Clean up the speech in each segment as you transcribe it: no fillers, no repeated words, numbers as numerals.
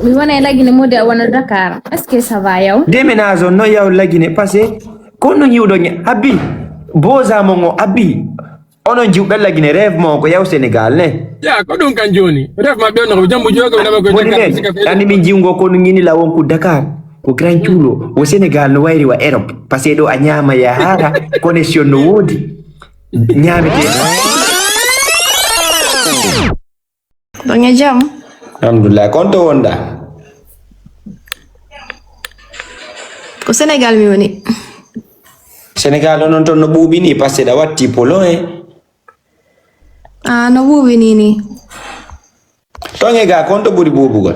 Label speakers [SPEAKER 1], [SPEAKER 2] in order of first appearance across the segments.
[SPEAKER 1] Mi wana lagine mode wana Dakar. Est-ce que ça va yow?
[SPEAKER 2] Déménage no yaw lagine parce que kono nyiwdo nya abi boza mongo abi ono njiwbe lagine rêve mo ko yaw Sénégal ne
[SPEAKER 3] ya ko dum kan joni rêve ma be no jambu jogo na ko
[SPEAKER 2] Dakar ani min jiwngo ko ngini la wonku Dakar ko grand chulo wo Sénégal no wayri wa Europe parce que do a nyama ya hara connexion no wodi nyamete
[SPEAKER 1] Bangé jam.
[SPEAKER 2] alhamdulillah konto wonda
[SPEAKER 1] Ko Sénégal mi woni.
[SPEAKER 2] Sénégal non ton no buubi ni parce que da watti polo
[SPEAKER 1] Ah no buubi ni.
[SPEAKER 2] Tonge ga konto buri buubugol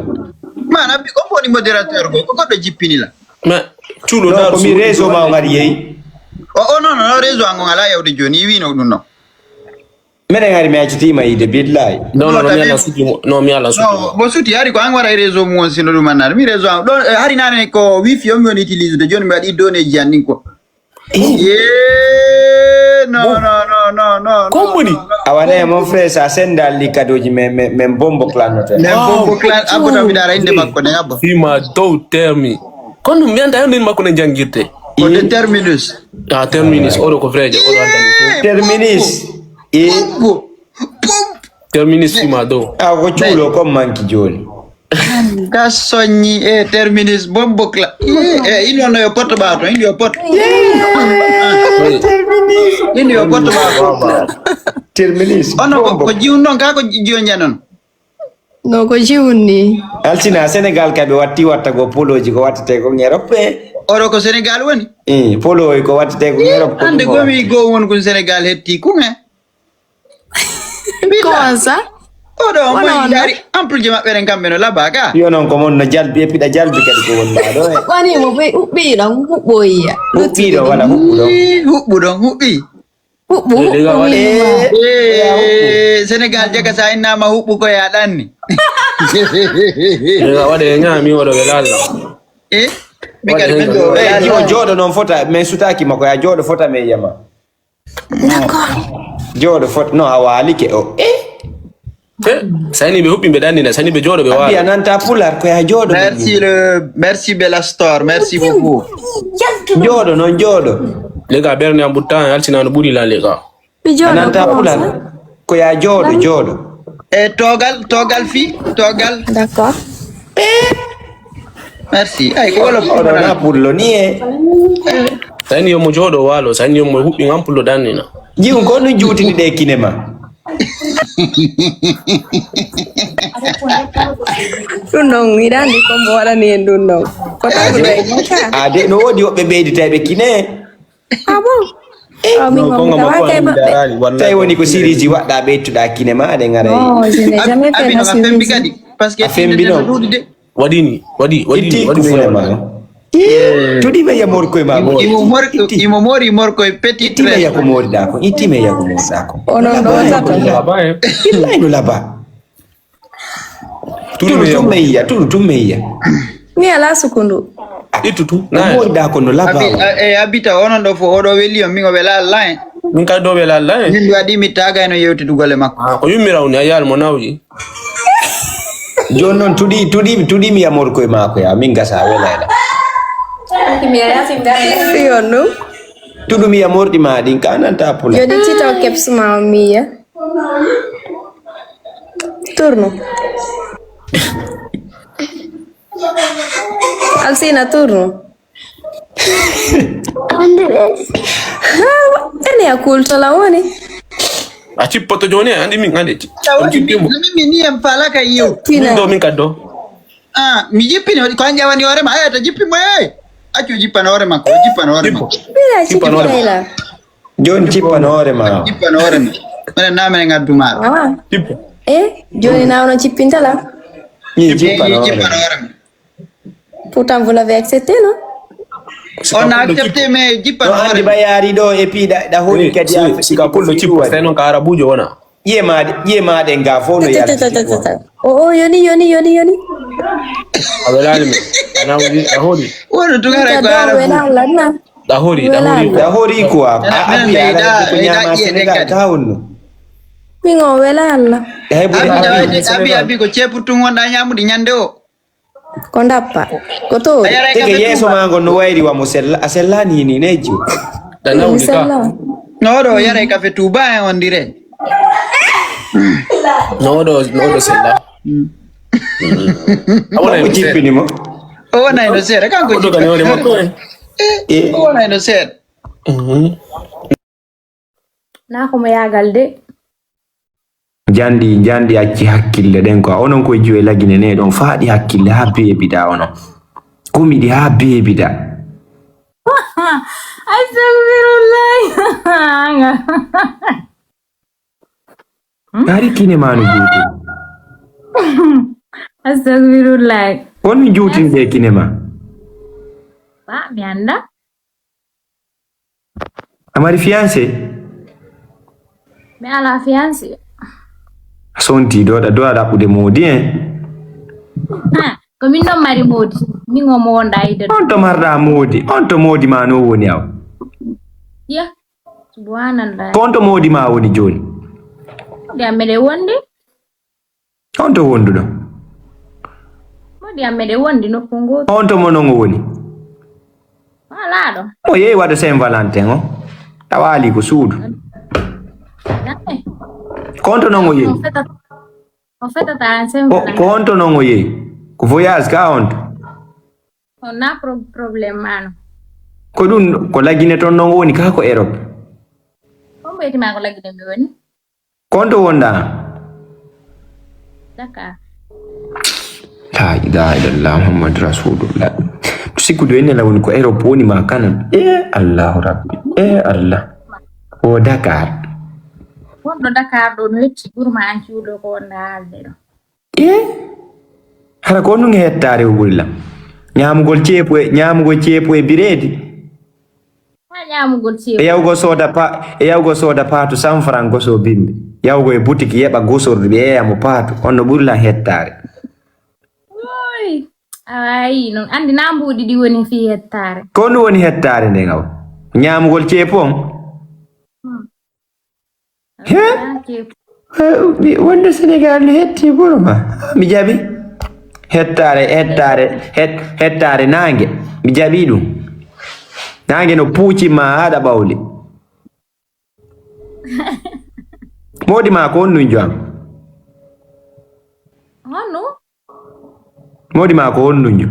[SPEAKER 4] mana bi ko foni modérateur ko do jippini la
[SPEAKER 3] mais chulo
[SPEAKER 2] no
[SPEAKER 3] dar
[SPEAKER 2] ko mi réseau ma ngari yeyi
[SPEAKER 4] o non non réseau ango ngala yawde joni wi no dum no
[SPEAKER 2] mede ngari mi acciti ma yide billahi
[SPEAKER 3] non mi ala suti no mi ala suti
[SPEAKER 4] no bo suti hari ko an wara réseau mo sino dum manar mi réseau don hari nane ko wifi o mi woni utilise de joni mi wadi donné janni ko no
[SPEAKER 3] Komuni
[SPEAKER 2] awane mon frère sa senda li kadoji men bombo clan note
[SPEAKER 4] ne bombo clan abota mi dara inde makko ne abba
[SPEAKER 3] fima do termi kono mi anda yande makko ne jangirte
[SPEAKER 4] ko de terminus
[SPEAKER 3] terminus odo ko freje odo andani
[SPEAKER 2] terminus e
[SPEAKER 3] terminus fima do
[SPEAKER 2] ko chulo ko manki joni
[SPEAKER 4] ga sogni e terminus bombo clan il no yo porto bato il yo porto il yo porto bato
[SPEAKER 2] terminus
[SPEAKER 4] ono ko jiwnon ka ko jiwnya non
[SPEAKER 1] No ko jiwni.
[SPEAKER 2] altina Sénégal kabe watti watta go poloji ko watte ko Europe
[SPEAKER 4] oro ko Sénégal woni
[SPEAKER 2] polo ko watte ko Europe
[SPEAKER 4] ande gomi go won ko Sénégal hetti kume
[SPEAKER 1] Comment ça?
[SPEAKER 4] odo mo dari ample jema beren kambe no labaga
[SPEAKER 2] yo non ko mon no jalbi e pida jalbi kadi ko wonda do
[SPEAKER 1] Wani mo be ubbi do boya.
[SPEAKER 2] hubbi do wala hubbu do
[SPEAKER 4] hubbu don hubbi Sénégal jaga sa inna ma hubbu ko ya danni
[SPEAKER 3] ega wade nyami wodo belalla
[SPEAKER 4] mi kadi men do
[SPEAKER 2] yo jodo non fota men sutaki mako ya jodo fota me yama
[SPEAKER 1] D'accord.
[SPEAKER 2] jodo fota no awali ke o
[SPEAKER 3] sani be hubbi be danni na sani be jodo be
[SPEAKER 2] abi
[SPEAKER 3] wala
[SPEAKER 2] ananta pular ko ya jodo
[SPEAKER 4] merci Bella Store merci beaucoup
[SPEAKER 2] jodo non jodo
[SPEAKER 3] lega berni ambutan altina no buri la lega
[SPEAKER 2] ananta pular ko ya jodo
[SPEAKER 4] togal fi togal
[SPEAKER 1] D'accord.
[SPEAKER 4] merci ay ko wala
[SPEAKER 2] odo na pullo ni
[SPEAKER 3] sani yo mo jodo walo sani yo mo hubbi ampulo danni na
[SPEAKER 2] jiun ko no jutini de kinema
[SPEAKER 1] Dunong irandi ko mo wala ni dunong. Ko tagu dai maka.
[SPEAKER 2] ade no wodi wobbe beyditabe kine
[SPEAKER 1] Ah bon? Ah mi
[SPEAKER 3] ko
[SPEAKER 1] mo
[SPEAKER 3] ngam ko
[SPEAKER 1] kay ba.
[SPEAKER 3] darani
[SPEAKER 2] tay
[SPEAKER 3] wallahi
[SPEAKER 2] woni ko siriji wadda beytuda kinema de ngara
[SPEAKER 1] Oh, je n'ai jamais fait
[SPEAKER 4] abi
[SPEAKER 1] la
[SPEAKER 4] no fembi
[SPEAKER 1] suivi.
[SPEAKER 4] kadi parce que
[SPEAKER 2] Fembi non.
[SPEAKER 3] wadi
[SPEAKER 2] itti ko fulema tudi me ya morko e mako
[SPEAKER 4] imo mori morko e petit
[SPEAKER 2] itti me
[SPEAKER 4] tres
[SPEAKER 2] ya ko morda ko itti me ya ko morda ko
[SPEAKER 1] Oh non, non, ça
[SPEAKER 3] bae
[SPEAKER 2] billahi no laba tudu tumeya
[SPEAKER 1] Ni ala sukundu.
[SPEAKER 3] itutu
[SPEAKER 2] na
[SPEAKER 3] na
[SPEAKER 2] morda ko no laba
[SPEAKER 4] abita onon do fo odo welio mingo bela line
[SPEAKER 3] min ka do be la la
[SPEAKER 4] min wadi mi taga no yewti dugole makko
[SPEAKER 3] ko yumira on ayal mo nawji
[SPEAKER 2] jon non tudi mi ya morko e mako ya min gasa wela
[SPEAKER 1] Yo no.
[SPEAKER 2] tudu mi ya mordi ma din kananta pula
[SPEAKER 1] Yo di tita keps ma mia. Turno. Alcina turno. Ene ya kulto la woni.
[SPEAKER 3] a cippoto joni andi min ande
[SPEAKER 4] mi ni em fala ka yiw
[SPEAKER 1] Tina.
[SPEAKER 3] do min kaddo
[SPEAKER 4] mi jippini ko jawani hore ma ayata jippi mo accu jippana hore makko jippana hore makko
[SPEAKER 1] Mira chipi la.
[SPEAKER 2] jon cippano hore ma
[SPEAKER 4] jippana hore ma menen namene ngaddu ma
[SPEAKER 1] Ah.
[SPEAKER 3] cippo
[SPEAKER 1] Joni na ono chipinta la.
[SPEAKER 2] ni cippano
[SPEAKER 4] jippana
[SPEAKER 2] hore
[SPEAKER 4] hore ma
[SPEAKER 1] Pourtant vous l'avez accepté non?
[SPEAKER 4] on a accepté mais
[SPEAKER 2] no
[SPEAKER 4] jippana hore
[SPEAKER 2] andi bayari do e pi da honi kadi
[SPEAKER 3] sika kullo cippo sai non ka arabujo wona
[SPEAKER 2] yema de nga fo no yalla
[SPEAKER 1] Oh, yoni.
[SPEAKER 3] awelani me ana wudi ahori
[SPEAKER 4] wono tugara ko ara
[SPEAKER 1] Wela la na.
[SPEAKER 3] dahori
[SPEAKER 2] da hori ko abi ala ko nyama Senegal tawno
[SPEAKER 1] Mingo wela la.
[SPEAKER 2] hay bu
[SPEAKER 4] abi ko ceputu wonda nyamudi nyande o
[SPEAKER 1] Kondappa. Koto.
[SPEAKER 2] Teke yeso mango no wairi wa musella asella nini nejo.
[SPEAKER 3] Dana unika.
[SPEAKER 4] No, yare cafe tuba on dire.
[SPEAKER 3] No sella.
[SPEAKER 2] Awona kuchipini mo.
[SPEAKER 4] Oh na ino sera kan ko
[SPEAKER 3] Kutoka nione mako.
[SPEAKER 4] Oh na ino sera.
[SPEAKER 5] Na ko mayagal de.
[SPEAKER 2] Jandi acci hakkille den ko onon ko jiwe lagine ne don faadi hakkille ha beebida onon komi di ha beebida
[SPEAKER 5] Astagfirullah.
[SPEAKER 2] ari kine manu juuti
[SPEAKER 5] Astagfirullah.
[SPEAKER 2] on mi juutin be kine ma
[SPEAKER 5] Ba mi anda.
[SPEAKER 2] amari fiancé
[SPEAKER 5] Mi ala fiancé.
[SPEAKER 2] sonti do da bude modi
[SPEAKER 5] Ko min non mari modi. Mi ngomo wonda ide.
[SPEAKER 2] on to marda modi on to modi ma no woni aw
[SPEAKER 5] Ya. Subhanallah.
[SPEAKER 2] kon to modi ma woni joni
[SPEAKER 5] Modi amede wondi.
[SPEAKER 2] on to wondudo
[SPEAKER 5] Modi amede wondi no kongo.
[SPEAKER 2] on to mono woni
[SPEAKER 5] Wala do.
[SPEAKER 2] o yeyi wada Saint Valentin o tawali ko suudu konto non o yeyi
[SPEAKER 5] En fait, ta ensemble.
[SPEAKER 2] konto non o yeyi ko voyage ka on
[SPEAKER 5] On a problème mano.
[SPEAKER 2] ko dun ko lagine ton non woni ka ko Europe
[SPEAKER 5] Ko mbeti ma ko lagi dem woni.
[SPEAKER 2] konto wonda
[SPEAKER 5] Dakar.
[SPEAKER 2] la ilaha illallah muhammad rasulullah siku do ene la woni ko Europe woni ma kanan allah rabbi allah o Dakar
[SPEAKER 5] Wonɗo Dakar ɗo no hetti ɓurma an cuuɗo ko wonda haalde ɗo.
[SPEAKER 2] hara ko ɗum hettare wulla ñamugol ceepu e biredi
[SPEAKER 5] Ha ñamugol ceepu.
[SPEAKER 2] e yawgo soda paatu 100 francs goso bimbe yawgo e boutique yeɓa gosorde ɓe yeyamo paatu on no ɓurla hettare
[SPEAKER 5] Oy. Ayi non andi na mbuɗi ɗi woni fi hettare.
[SPEAKER 2] ko ɗum woni hettare nde ngaw ñamugol ceepu on wonde Sénégal ne hetti ɓurma mi jaɓi hettare nangue mi jaɓi ɗum nangue no puucima haɗa ɓawli modi ma ko honnun jo am
[SPEAKER 5] Honno?
[SPEAKER 2] modi ma ko honnun jo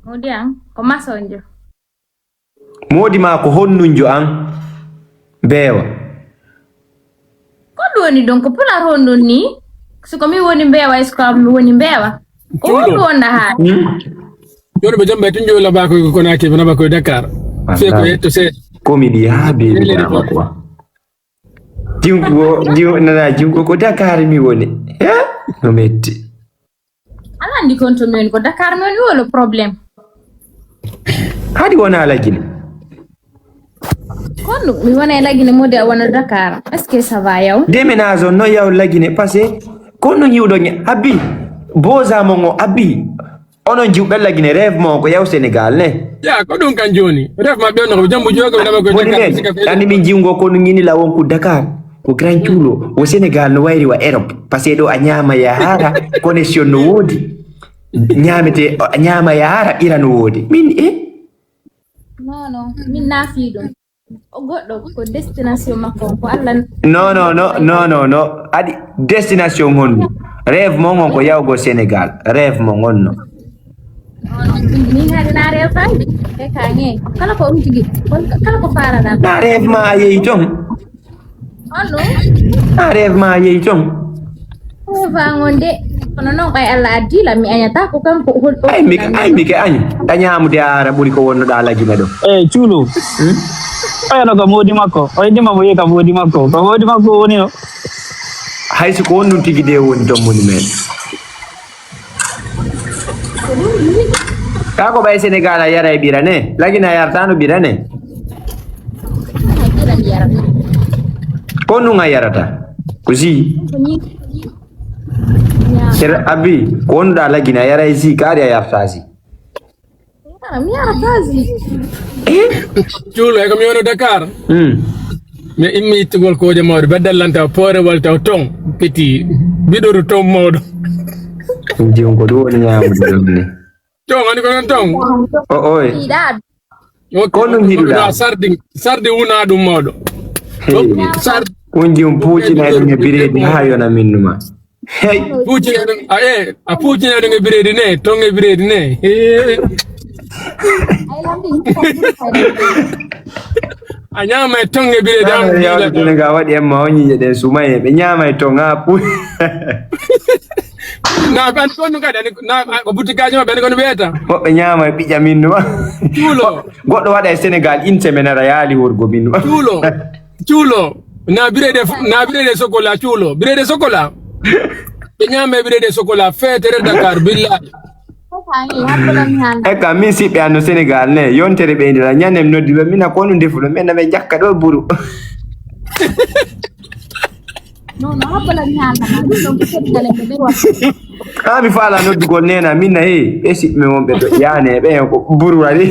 [SPEAKER 5] Modi an ko masonjo.
[SPEAKER 2] modi ma ko honnun jo an beewa
[SPEAKER 5] Ko ɗum woni donc pular honɗon ni siko mi woni mbeewa est ce que mi woni mbeewa ko wonɗum wonda haa
[SPEAKER 6] Joni ɓe jamɓe tun joyi laba koye Konakri ɓe naba koye Dakar fe ko yetto seeɗa
[SPEAKER 2] komi ɗi ha beeɓidama quoi jingo ko Dakar mi woni no metti
[SPEAKER 5] ala andi kon to mi woni ko Dakar mi woni wolo probléme
[SPEAKER 2] haɗi wona lagine
[SPEAKER 5] konno mi wona lagine modi a wona Dakar est ce que ça va yaw
[SPEAKER 2] déménage on no yaw lagine parce que kono ñiwɗo abbi bosamo ngo abbi onon jiwɓe lagine rêve mo ko yaw Sénégal ne
[SPEAKER 6] ya ko ɗum kan joni ref ma ɓe no ko jambo jogo ɓe naba koye
[SPEAKER 2] woni
[SPEAKER 6] Dakar
[SPEAKER 2] men andi min jiwgo ko no ñinila wonko Dakar ko grand cuulo o Sénégal no wayri wa Europe parce que ɗo a ñama yahara connexion no woodi ñamete a ñama yahara ɓira no woodi min
[SPEAKER 5] non min naafi ɗum o goɗɗo ko destination makko ko Allah
[SPEAKER 2] non adi destination honɗum rêve mo gon ko yawgo Sénégal rêve mo gonno
[SPEAKER 5] min haade na rewtade e kaŋe kala ko ɗum tigi kala ko faraɗa
[SPEAKER 2] na rêve ma a yeeyi toon
[SPEAKER 5] onno
[SPEAKER 2] na rêve ma a yeeyi toon
[SPEAKER 5] fangon de kono noon koye Allah addila mi añata ko kanko holɗo
[SPEAKER 2] ay mi ke añu a ñamude ara ɓuuri ko wonnoɗa lagine ɗo
[SPEAKER 7] cuulo oyano ko moodi makko o yiɗima mo yiya ka moodi makko ko moodi makko woni o
[SPEAKER 2] hayso ko wonnum tigi de woni toon moni men ka ko ɓay Sénégal a yara e ɓirane lagine a yartano ɓirane
[SPEAKER 5] mi yarata
[SPEAKER 2] ko ndum a yarata ko si abbi ko wonnuɗa lagine a yara e si kaari a yarta si
[SPEAKER 5] mi yaratasi
[SPEAKER 6] cuulo e ko mi woni Dakar mi immi ittugol koje mawɗo beddallanta poorewol taw ton peti biɗoru ton mawɗo
[SPEAKER 2] Kunji ko do nyamude
[SPEAKER 6] Tong ani ko tong.
[SPEAKER 2] Oi.
[SPEAKER 5] Tidak.
[SPEAKER 2] Kono hiruda.
[SPEAKER 6] Sardi una dum modo. Sard
[SPEAKER 2] Kunji puuci na dunge biredi hayo na minnuma. Hey.
[SPEAKER 6] puuci a puuci na dunge biredi ne tonge biredi ne. Anyama tonge biredi am.
[SPEAKER 2] Ya tuna ga wadi amma wonyi de sumaye be nyama tonga pu.
[SPEAKER 6] Na ban kono kada na ko butika jama ben kono beta.
[SPEAKER 2] Mo be nyama bija minnuma.
[SPEAKER 6] Tulo.
[SPEAKER 2] Goddo wada e Senegal intemena yali worgo minnuma.
[SPEAKER 6] Chulo. Na birede sokola chulo. Birede sokola. Nyama birede sokola fetere Dakar billahi.
[SPEAKER 2] Eka min siɓe anno Sénégal ne yontere ɓe ndira ñanem noddi ɓe mina ko nu ndefuɗo min na ɓe jakka ɗo buru mi faala noddugol nena min na he ɓe siɓɓe wonɓe to yane ɓe hen ko buru waɗi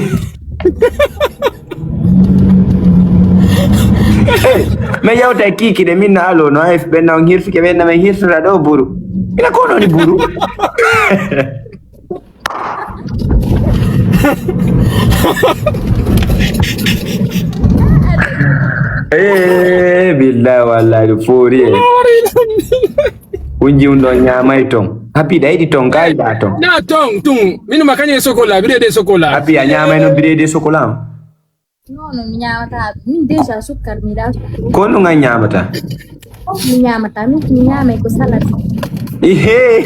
[SPEAKER 2] min yewta e kikiɗe min na alo no ayf ɓenna on hirfike ɓenna min hirtora ɗo buru mina ko noni buru billahi wallahi fori unji undo nyamai tong happy dai tong kai da tong
[SPEAKER 6] na tong tung minu makanye sokola birede sokola
[SPEAKER 2] happy anyamai no birede sokola
[SPEAKER 5] No, mi nyamata. Min deja sukkar mi da.
[SPEAKER 2] ko no nga nyamata
[SPEAKER 5] Mi nyamata, mi nyame ko salad.
[SPEAKER 2] ihe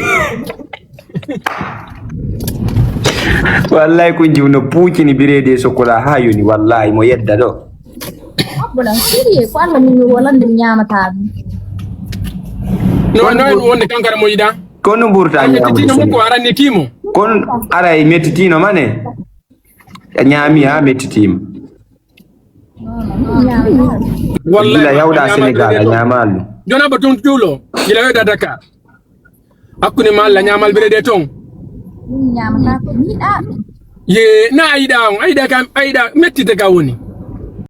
[SPEAKER 2] wallahi kunji undo pucini birede sokola ha yoni wallahi mo yedda do
[SPEAKER 5] Abula siri ko Allah min wolande mi nyamata.
[SPEAKER 6] no wonde kankara mo yida
[SPEAKER 2] ko no burta
[SPEAKER 6] tino
[SPEAKER 2] nyamu
[SPEAKER 6] ko arani kimo
[SPEAKER 2] kon ara e metitino mane nyami ha metitimo wallahi yawda Senegal nyamalu
[SPEAKER 6] jona batun tulo gila weda Dakar akune malla nyamal birede tong
[SPEAKER 5] Mi nyamata ko mi da.
[SPEAKER 6] ye na aida kam aida metti te ka woni